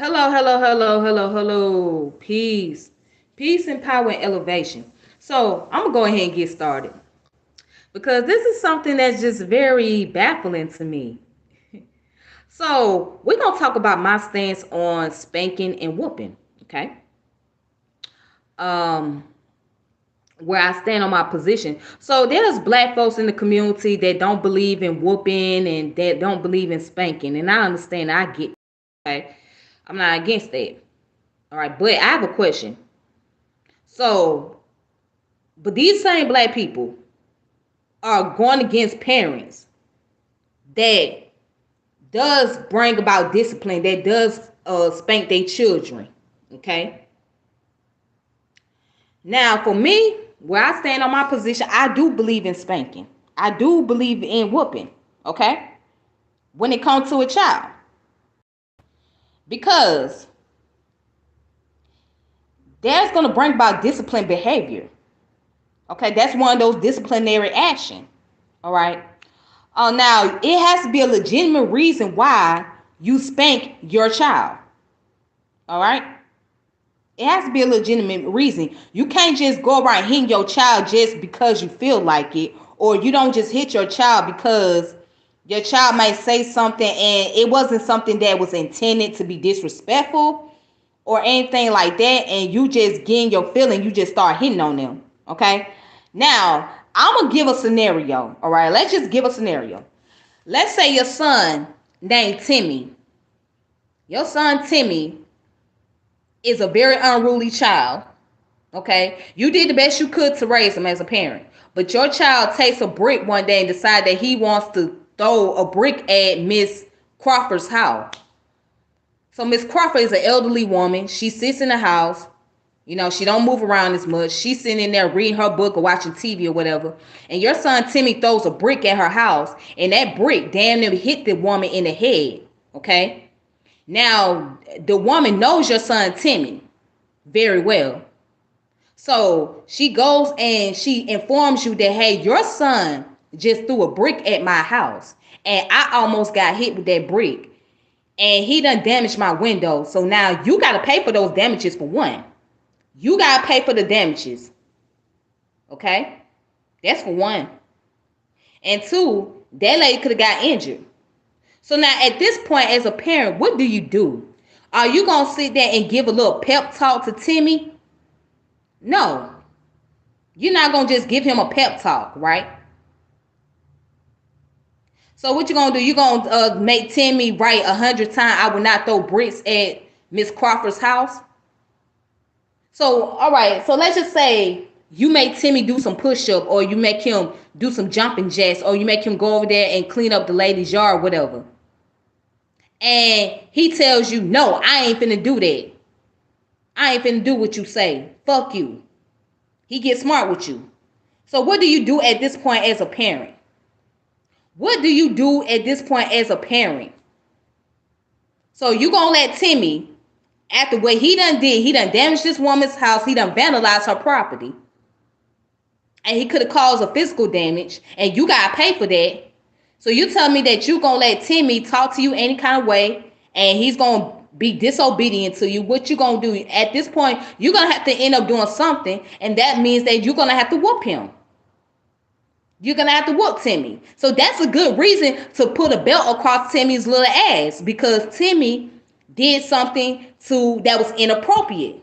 Hello, hello, hello, hello, hello. Peace. Peace and power and elevation. So I'm gonna go ahead and get started because this is something that's just very baffling to me. So we're gonna talk about my stance on spanking and whooping. Okay. Um where I stand on my position. So there's black folks in the community that don't believe in whooping and that don't believe in spanking. And I understand, I get okay. I'm not against that. All right, but I have a question. So, but these same black people are going against parents that does bring about discipline, that does spank their children. Okay. Now, for me, where I stand on my position, I do believe in spanking. I do believe in whooping. Okay. When it comes to a child, because that's going to bring about disciplined behavior. Okay. That's one of those disciplinary action. All right. Now, it has to be a legitimate reason why you spank your child. All right? It has to be a legitimate reason. You can't just go around hitting your child just because you feel like it, or you don't just hit your child because your child might say something and it wasn't something that was intended to be disrespectful or anything like that, and you just getting your feeling, you just start hitting on them. Okay? Now, I'm going to give a scenario. All right? Let's just give a scenario. Let's say your son named Timmy. Your son Timmy is a very unruly child. Okay, you did the best you could to raise him as a parent, but your child takes a brick one day and decide that he wants to throw a brick at Miss Crawford's house. So Miss Crawford is an elderly woman. She sits in the house. You know, she don't move around as much. She's sitting in there reading her book or watching TV or whatever. And your son Timmy throws a brick at her house, and that brick damn near hit the woman in the head. Okay? Now, the woman knows your son Timmy very well. So she goes and she informs you that, hey, your son just threw a brick at my house. And I almost got hit with that brick. And he done damaged my window. So now you got to pay for those damages for one. You got to pay for the damages. Okay? That's for one. And two, that lady could have got injured. So now at this point as a parent, what do you do? Are you going to sit there and give a little pep talk to Timmy? No. You're not going to just give him a pep talk, right? So what you going to do? You're going to make Timmy write 100 times, I will not throw bricks at Miss Crawford's house? So, all right. So let's just say you make Timmy do some push-up, or you make him do some jumping jacks, or you make him go over there and clean up the lady's yard, whatever. And he tells you, no, I ain't finna do that. I ain't finna do what you say. Fuck you. He gets smart with you. So what do you do at this point as a parent? What do you do at this point as a parent? So you gonna let Timmy, after what he done did, he done damaged this woman's house, he done vandalized her property, and he could have caused a physical damage, and you gotta pay for that. So you tell me that you gonna let Timmy talk to you any kind of way, and he's gonna be disobedient to you. What you gonna do at this point? You're gonna have to end up doing something, and that means that you're gonna have to whoop him. You're gonna have to whoop Timmy. So that's a good reason to put a belt across Timmy's little ass, because Timmy did something that was inappropriate.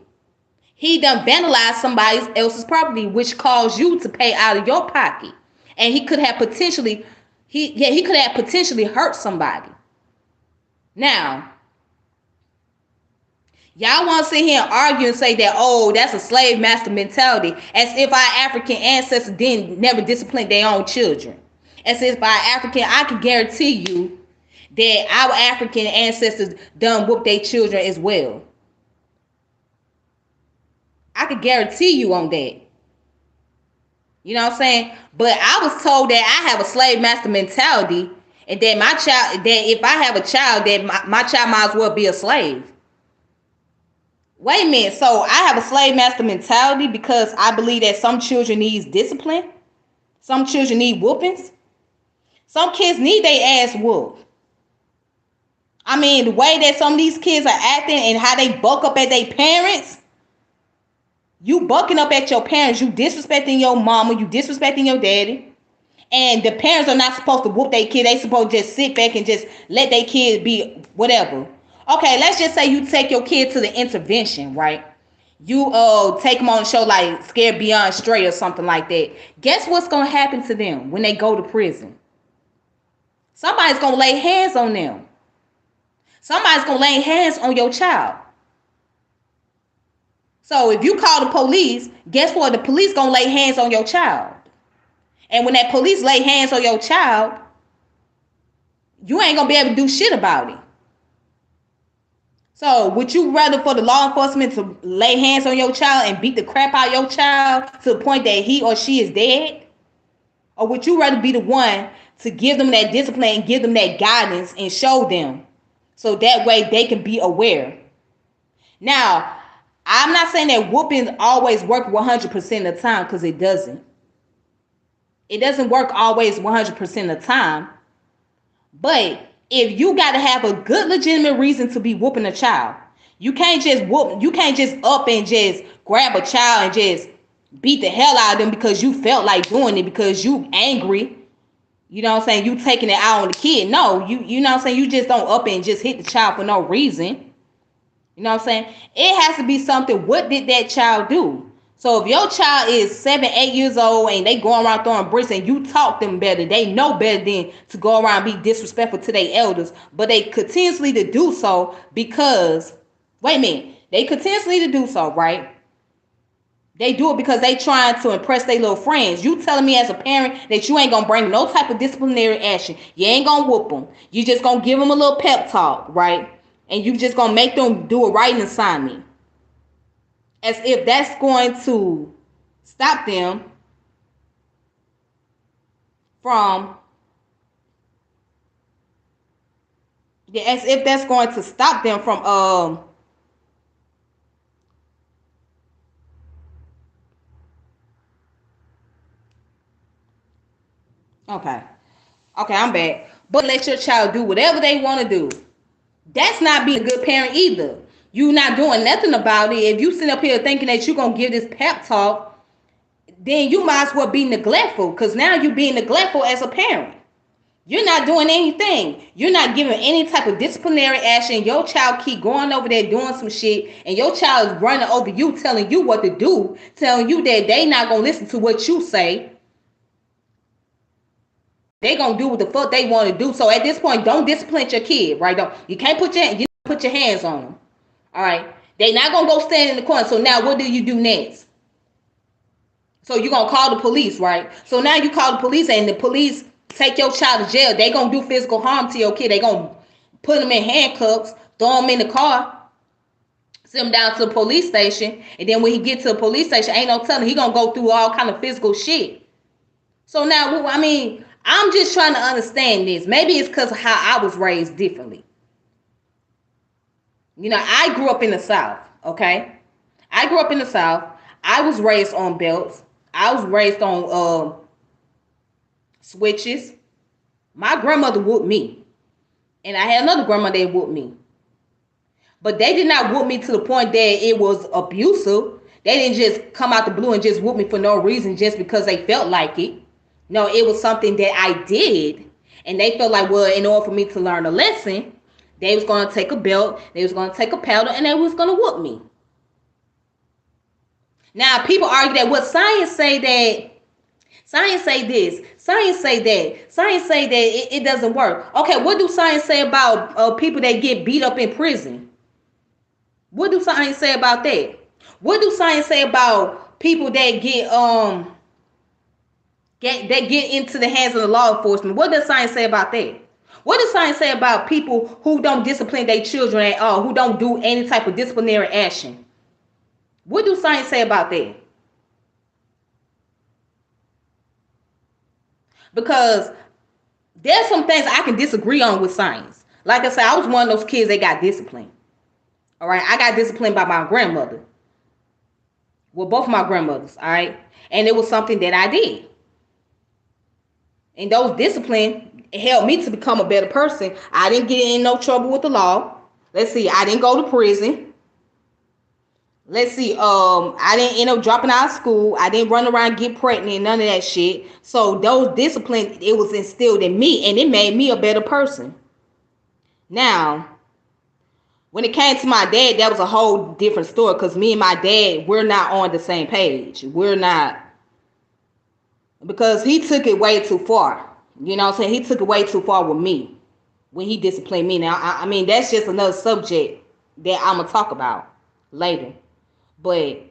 He done vandalized somebody else's property, which caused you to pay out of your pocket. And he could have potentially hurt somebody. Now, y'all want to sit here and argue and say that, oh, that's a slave master mentality, as if our African ancestors didn't never discipline their own children. As if our African, I can guarantee you that our African ancestors done whoop their children as well. I could guarantee you on that. You know what I'm saying? But I was told that I have a slave master mentality, and that my child, that if I have a child, that my child might as well be a slave. Wait a minute. So I have a slave master mentality because I believe that some children need discipline. Some children need whoopings. Some kids need their ass whooped. I mean, the way that some of these kids are acting and how they buck up at their parents, you bucking up at your parents, you disrespecting your mama, you disrespecting your daddy. And the parents are not supposed to whoop their kid. They supposed to just sit back and just let their kid be whatever. Okay, let's just say you take your kid to the intervention, right? You take them on a show like Scared Beyond Straight or something like that. Guess what's gonna happen to them when they go to prison? Somebody's gonna lay hands on them. Somebody's gonna lay hands on your child. So if you call the police, guess what? The police gonna lay hands on your child. And when that police lay hands on your child, you ain't gonna be able to do shit about it. So would you rather for the law enforcement to lay hands on your child and beat the crap out of your child to the point that he or she is dead? Or would you rather be the one to give them that discipline and give them that guidance and show them so that way they can be aware? Now, I'm not saying that whoopings always work 100% of the time, because it doesn't. It doesn't work always 100% of the time. But if you got to have a good legitimate reason to be whooping a child, you can't just whoop, you can't just up and just grab a child and just beat the hell out of them because you felt like doing it because you angry. You know what I'm saying? You taking it out on the kid. No, you know what I'm saying? You just don't up and just hit the child for no reason. You know what I'm saying? It has to be something. What did that child do? So if your child is 7, 8 years old and they go around throwing bricks and you taught them better, they know better than to go around and be disrespectful to their elders, but they continuously to do so because, wait a minute, they continuously to do so, right? They do it because they trying to impress their little friends. You telling me as a parent that you ain't going to bring no type of disciplinary action. You ain't going to whoop them. You just going to give them a little pep talk, right? And you just going to make them do a writing assignment. As if that's going to stop them from, as if that's going to stop them from, okay, I'm back. But let your child do whatever they want to do. That's not being a good parent either. You not doing nothing about it. If you sit up here thinking that you're going to give this pep talk, then you might as well be neglectful, because now you're being neglectful as a parent. You're not doing anything. You're not giving any type of disciplinary action. Your child keep going over there doing some shit, and your child is running over you, telling you what to do, telling you that they not going to listen to what you say. They going to do what the fuck they want to do. So at this point, don't discipline your kid, right? You can't put your hands on them. All right. They not going to go stand in the corner. So now what do you do next? So you're going to call the police, right? So now you call the police and the police take your child to jail. They going to do physical harm to your kid. They going to put them in handcuffs, throw them in the car, send him down to the police station. And then when he get to the police station, ain't no telling, he going to go through all kind of physical shit. So now, I mean, I'm just trying to understand this. Maybe it's because of how I was raised differently. You know, I grew up in the South, okay? I grew up in the South. I was raised on belts. I was raised on switches. My grandmother whooped me. And I had another grandmother that whooped me. But they did not whoop me to the point that it was abusive. They didn't just come out the blue and just whoop me for no reason just because they felt like it. No, it was something that I did. And they felt like, well, in order for me to learn a lesson, they was going to take a belt, they was going to take a paddle, and they was going to whoop me. Now, people argue that what science say that, science say this, science say that, science say that it doesn't work. Okay, what do science say about people that get beat up in prison? What do science say about that? What do science say about people that get into the hands of the law enforcement? What does science say about that? What does science say about people who don't discipline their children at all, who don't do any type of disciplinary action? What do science say about that? Because there's some things I can disagree on with science. Like I said, I was one of those kids that got disciplined. All right, I got disciplined by my grandmother. Well, both of my grandmothers, all right? And it was something that I did. And those discipline helped me to become a better person. I didn't get in no trouble with the law. Let's see, I didn't go to prison. Let's see, I didn't end up dropping out of school. I didn't run around and get pregnant and none of that shit. So those disciplines, it was instilled in me and it made me a better person. Now, when it came to my dad, that was a whole different story because me and my dad, we're not on the same page. We're not, because he took it way too far. You know what I'm saying? He took it way too far with me when he disciplined me. Now, I mean, that's just another subject that I'm going to talk about later. But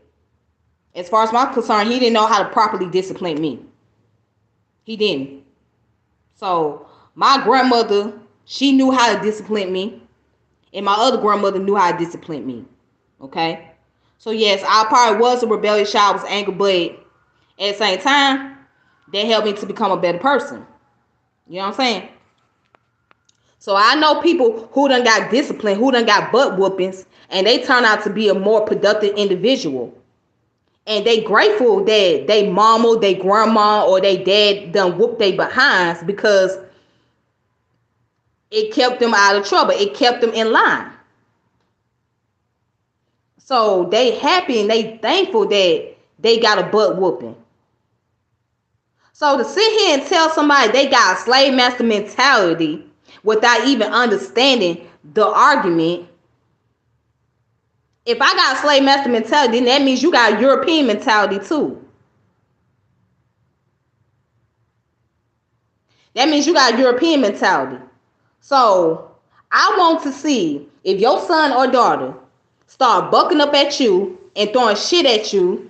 as far as I'm concerned, he didn't know how to properly discipline me. He didn't. So my grandmother, she knew how to discipline me. And my other grandmother knew how to discipline me. Okay? So yes, I probably was a rebellious child, I was angry, but at the same time, that helped me to become a better person. You know what I'm saying? So I know people who done got disciplined, who done got butt whoopings, and they turn out to be a more productive individual. And they grateful that they mama, they grandma, or they dad done whooped they behinds because it kept them out of trouble. It kept them in line. So they happy and they thankful that they got a butt whooping. So to sit here and tell somebody they got a slave master mentality without even understanding the argument, if I got a slave master mentality, then that means you got a European mentality too. That means you got a European mentality. So I want to see if your son or daughter start bucking up at you and throwing shit at you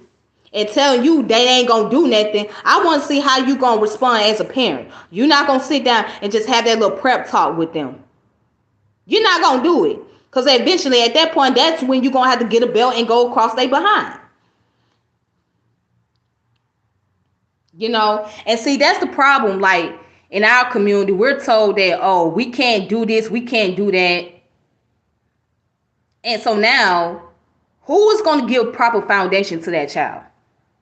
and telling you they ain't gonna do nothing. I want to see how you gonna respond as a parent. You're not gonna sit down and just have that little prep talk with them. You're not gonna do it. Because eventually at that point, that's when you're gonna have to get a belt and go across their behind. You know? And see, that's the problem. Like in our community, we're told that, oh, we can't do this, we can't do that. And so now, who is going to give proper foundation to that child?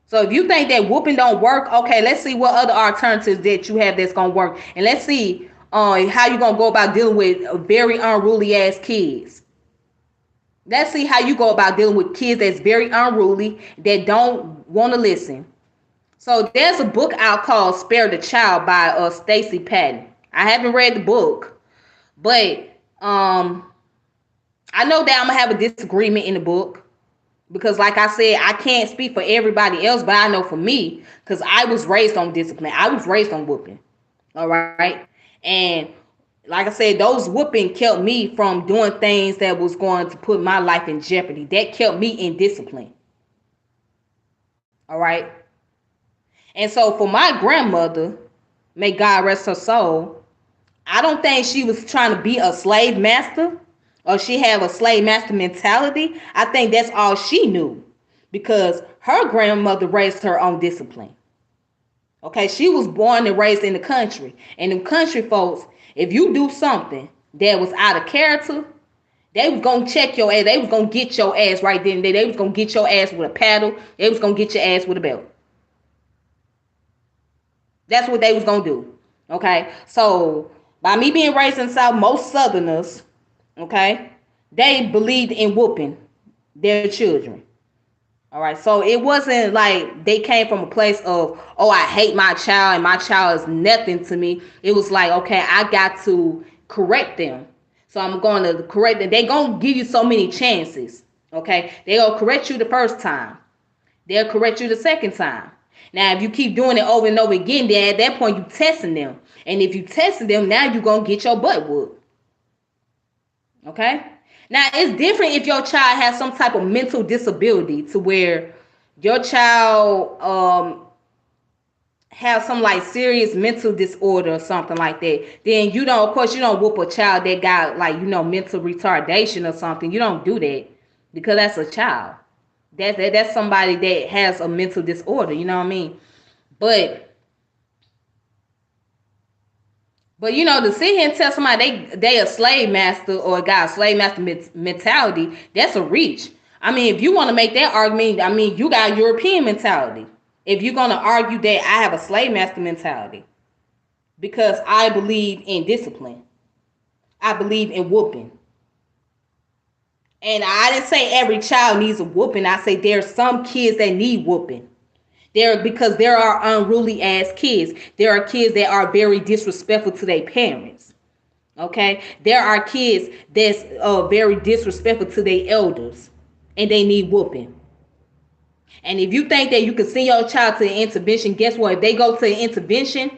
So if you think that whooping don't work, okay, let's see what other alternatives that you have that's going to work. And let's see how you're going to go about dealing with very unruly ass kids. Let's see how you go about dealing with kids that's very unruly, that don't want to listen. So there's a book out called Spare the Child by Stacey Patton. I haven't read the book, but I know that I'm going to have a disagreement in the book. Because like I said, I can't speak for everybody else, but I know for me, because I was raised on discipline. I was raised on whooping. All right. And like I said, those whooping kept me from doing things that was going to put my life in jeopardy. That kept me in discipline. All right. And so for my grandmother, may God rest her soul, I don't think she was trying to be a slave master or she have a slave master mentality. I think that's all she knew because her grandmother raised her on discipline. Okay, she was born and raised in the country. And the country folks, if you do something that was out of character, they was going to check your ass. They was going to get your ass right then and there. They was going to get your ass with a paddle. They was going to get your ass with a belt. That's what they was going to do. Okay, so by me being raised in the South, most Southerners, okay, they believed in whooping their children. All right, so it wasn't like they came from a place of, oh, I hate my child and my child is nothing to me. It was like, okay, I got to correct them. So I'm going to correct them. They're going to give you so many chances. Okay, they'll correct you the first time. They'll correct you the second time. Now, if you keep doing it over and over again, then at that point, you're testing them. And if you testing them, now you're going to get your butt whooped. Okay? Now, it's different if your child has some type of mental disability to where your child has some like serious mental disorder or something like that. Then you don't, of course, you don't whoop a child that got like, mental retardation or something. You don't do that because that's a child. That's somebody that has a mental disorder, you know what I mean? But to sit here and tell somebody they a slave master or got a slave master mentality, that's a reach. I mean, if you want to make that argument, I mean, you got a European mentality. If you're going to argue that I have a slave master mentality. because I believe in discipline. I believe in whooping. And I didn't say every child needs a whooping. I say there are some kids that need whooping. Because there are unruly ass kids. There are kids that are very disrespectful to their parents. Okay? There are kids that's very disrespectful to their elders. And they need whooping. And if you think that you can send your child to an intervention, guess what? If they go to an intervention,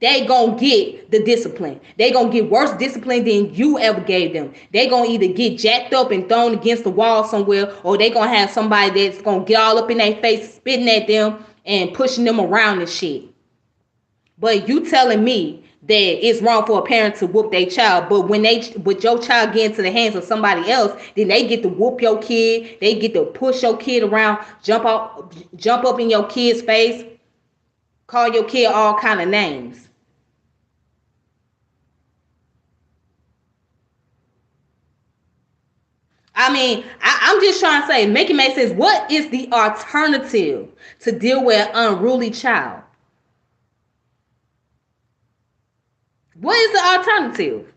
they gonna get the discipline. They gonna get worse discipline than you ever gave them. They gonna either get jacked up and thrown against the wall somewhere, or they gonna have somebody that's gonna get all up in their face, spitting at them and pushing them around and shit. But you telling me that it's wrong for a parent to whoop their child, but but your child get into the hands of somebody else, then they get to whoop your kid, they get to push your kid around, jump up in your kid's face, call your kid all kind of names. I mean, I'm just trying to say, make it make sense. What is the alternative to deal with an unruly child? What is the alternative?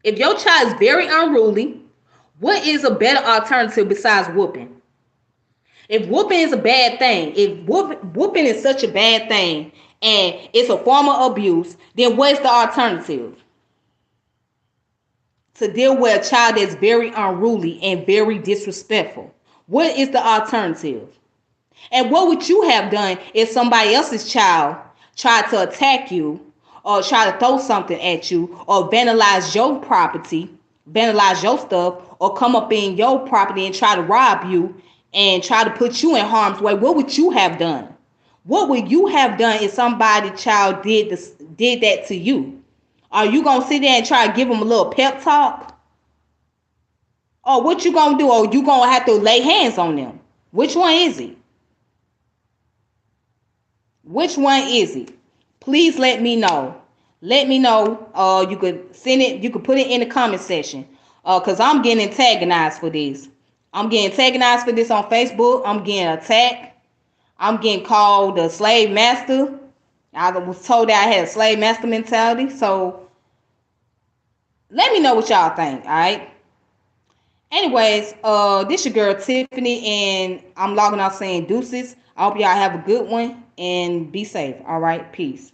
If your child is very unruly, what is a better alternative besides whooping? If whooping is a bad thing, if whooping is such a bad thing and it's a form of abuse, then what's the alternative? To deal with a child that's very unruly and very disrespectful. What is the alternative? And what would you have done if somebody else's child tried to attack you or try to throw something at you or vandalize your property, vandalize your stuff, or come up in your property and try to rob you and try to put you in harm's way? What would you have done? What would you have done if somebody child did that to you? Are you gonna sit there and try to give them a little pep talk? Or what you gonna do? Or you gonna have to lay hands on them? Which one is it? Which one is it? Please let me know. Let me know. You could send it. You could put it in the comment section. Cause I'm getting antagonized for this. I'm getting antagonized for this on Facebook. I'm getting attacked. I'm getting called a slave master. I was told that I had a slave master mentality. So let me know what y'all think. All right. Anyways, this your girl Tiffany, and I'm logging out saying deuces. I hope y'all have a good one and be safe. All right, peace.